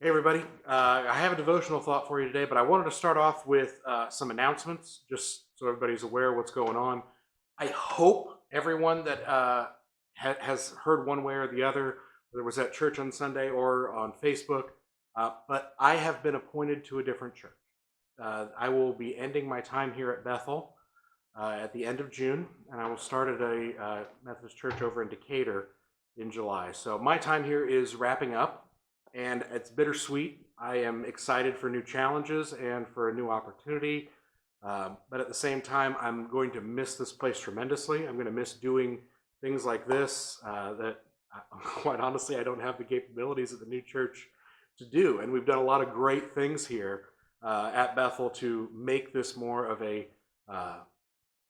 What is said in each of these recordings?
Hey, everybody. I have a devotional thought for you today, but I wanted to start off with some announcements just so everybody's aware of what's going on. I hope everyone that has heard one way or the other, whether it was at church on Sunday or on Facebook, but I have been appointed to a different church. I will be ending my time here at Bethel at the end of June, and I will start at a Methodist church over in Decatur in July. So my time here is wrapping up. And it's bittersweet. I am excited for new challenges and for a new opportunity. But at the same time, I'm going to miss this place tremendously. I'm going to miss doing things like this that, quite honestly, I don't have the capabilities at the new church to do. And we've done a lot of great things here at Bethel to make this more of a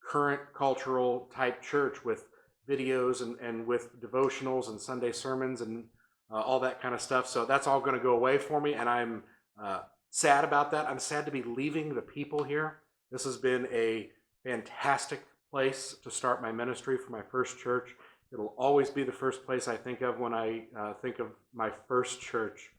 current cultural type church with videos and with devotionals and Sunday sermons and all that kind of stuff. So that's all going to go away for me, and I'm sad about that. I'm sad to be leaving the people here. This has been a fantastic place to start my ministry for my first church. It'll always be the first place I think of when I think of my first church.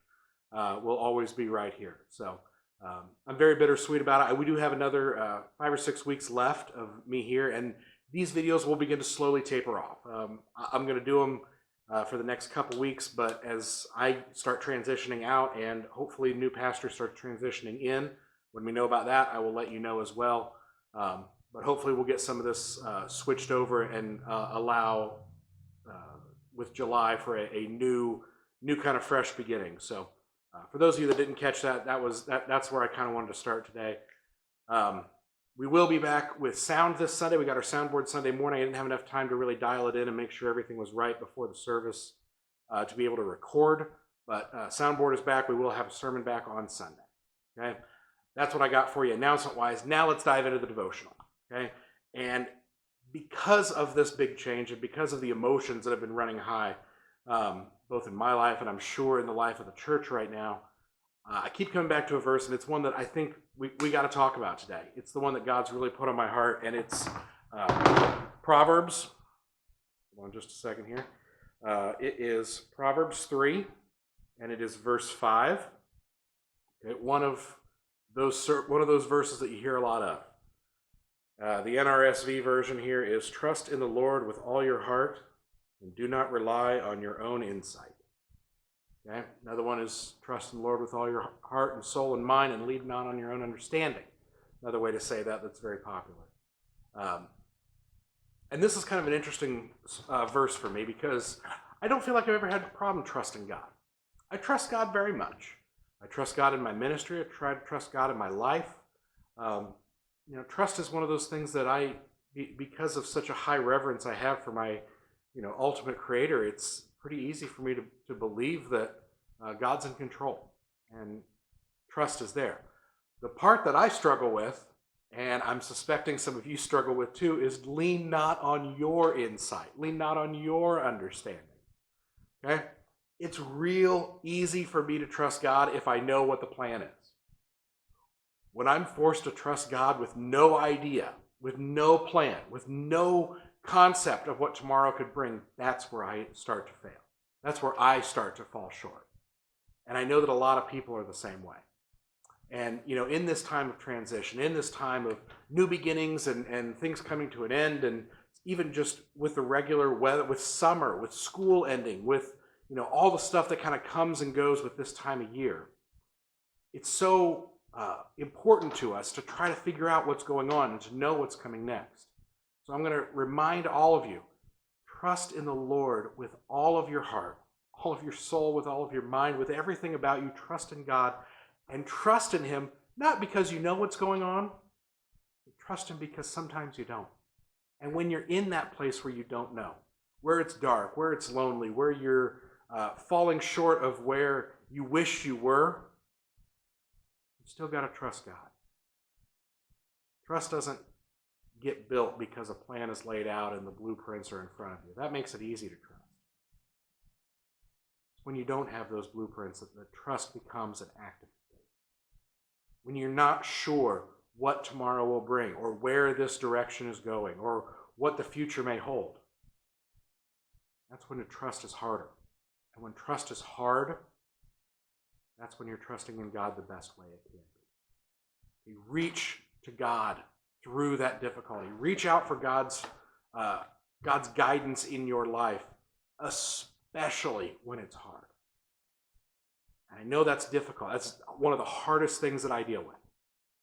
Will always be right here. So I'm very bittersweet about it. We do have another 5 or 6 weeks left of me here, and these videos will begin to slowly taper off. I'm going to do them for the next couple weeks, but as I start transitioning out and hopefully new pastor starts transitioning in, when we know about that, I will let you know as well. But hopefully we'll get some of this switched over and allow with July for a new kind of fresh beginning. So for those of you that didn't catch that, that's where I kind of wanted to start today. We will be back with sound this Sunday. We got our soundboard Sunday morning. I didn't have enough time to really dial it in and make sure everything was right before the service to be able to record. But soundboard is back. We will have a sermon back on Sunday. Okay, that's what I got for you announcement-wise. Now let's dive into the devotional. Okay, and because of this big change and because of the emotions that have been running high, both in my life and I'm sure in the life of the church right now, I keep coming back to a verse, and it's one that I think we got to talk about today. It's the one that God's really put on my heart, and it's Proverbs. Hold on just a second here. It is Proverbs 3, and it is verse 5. Okay, one of those verses that you hear a lot of. The NRSV version here is, "Trust in the Lord with all your heart, and do not rely on your own insight." Okay. Another one is, "Trust in the Lord with all your heart and soul and mind, and lead not on your own understanding." Another way to say that's very popular. And this is kind of an interesting verse for me because I don't feel like I've ever had a problem trusting God. I trust God very much. I trust God in my ministry. I try to trust God in my life. Trust is one of those things that because of such a high reverence I have for my, ultimate creator, it's pretty easy for me to believe that God's in control and trust is there. The part that I struggle with, and I'm suspecting some of you struggle with too, is lean not on your insight, lean not on your understanding. Okay? It's real easy for me to trust God if I know what the plan is. When I'm forced to trust God with no idea, with no plan, with no concept of what tomorrow could bring, that's where I start to fail. That's where I start to fall short. And I know that a lot of people are the same way. And, in this time of transition, in this time of new beginnings and things coming to an end, and even just with the regular weather, with summer, with school ending, with, all the stuff that kind of comes and goes with this time of year, it's so important to us to try to figure out what's going on and to know what's coming next. So I'm going to remind all of you, trust in the Lord with all of your heart, all of your soul, with all of your mind, with everything about you. Trust in God, and trust in Him, not because you know what's going on, but trust Him because sometimes you don't. And when you're in that place where you don't know, where it's dark, where it's lonely, where you're falling short of where you wish you were, you still got to trust God. Trust doesn't get built because a plan is laid out and the blueprints are in front of you. That makes it easy to trust. It's when you don't have those blueprints that the trust becomes an act of faith. When you're not sure what tomorrow will bring or where this direction is going or what the future may hold, that's when the trust is harder. And when trust is hard, that's when you're trusting in God the best way it can be. You reach to God through that difficulty. Reach out for God's guidance in your life, especially when it's hard. And I know that's difficult. That's one of the hardest things that I deal with.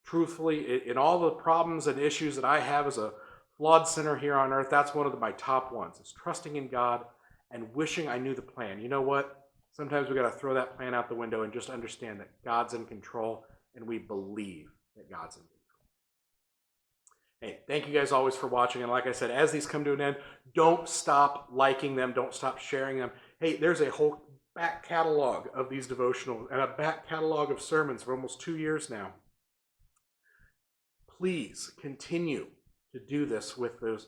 Truthfully, in all the problems and issues that I have as a flawed sinner here on earth, that's one of my top ones, is trusting in God and wishing I knew the plan. You know what? Sometimes we got to throw that plan out the window and just understand that God's in control, and we believe that God's in control. Hey, thank you guys always for watching. And like I said, as these come to an end, don't stop liking them. Don't stop sharing them. Hey, there's a whole back catalog of these devotionals and a back catalog of sermons for almost 2 years now. Please continue to do this with those,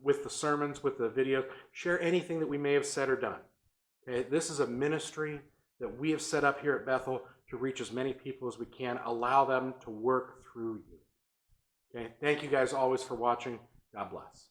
with the sermons, with the videos. Share anything that we may have said or done. Okay? This is a ministry that we have set up here at Bethel to reach as many people as we can. Allow them to work through you. Okay? Thank you guys always for watching. God bless.